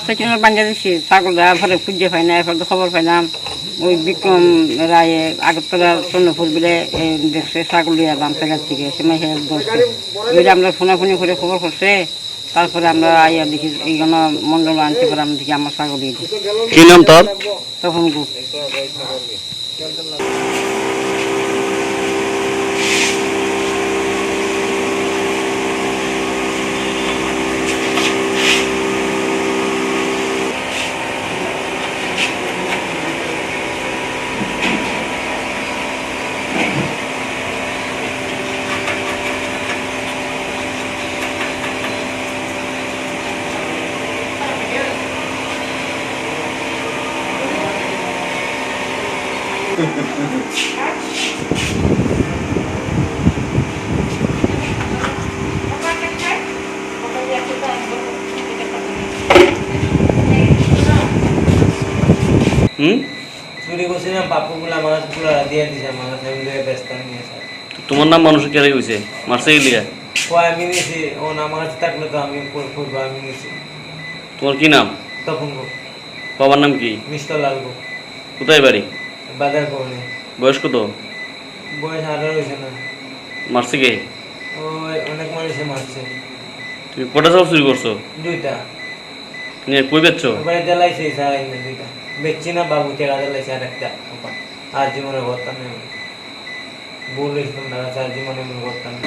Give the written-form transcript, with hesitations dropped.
5-6 দিন বান্ধা দিছি ছাগল দেওয়ার পরে খুঁজে পাই না, এরপর খবর পাইলাম ওই বিক্রম রায়ে আগরতলা চন্দ্রপুর বিলে দেখছে ছাগল লিয়া বামতাগার থেকে সময় ধরছে। ওইটা আমরা ফোনাফোনি করে খবর করছে, তারপরে আমরা আইয়া দেখি এইখানে মন্ডল আনতে পারে আমরা দেখি আমার ছাগল দিয়ে কি নাম তোর? তখন গুপ। চুরি করছিলাম পাপ্পুগুলো আমার কাছে পুরো দিয়ে দিছে, আমার কাছে আমি ব্যস্ত নিয়ে স্যার। তোমার নাম মানুষ কে হয়েছে মারছে গেলিয়া? ও আমি নিয়েছি, ও আমার কাছে থাকলে তো আমি করবো, আমি নিয়েছি। তোমার কি নাম? তখন গো বাবার নাম কি? মিস্টার লাল গো। কোথায় বাড়ি? বাজার কোনে। বয়স কত? বয়স 18 হয়েছে না। মারছে কে? ও অনেক মানুষে মারছে। তুমি কটা ছাগল চুরি করছো? 2টা। নিয়ে কই বেচছো? এবারে জ্বালাইছে স্যার, 2টা বেচছি না, বাবু টেকা জ্বালাইছে আর একটা। আর জীবনে করতাম না, ভুল হয়েছিলাম দাদা, স্যার জীবনে করতাম না।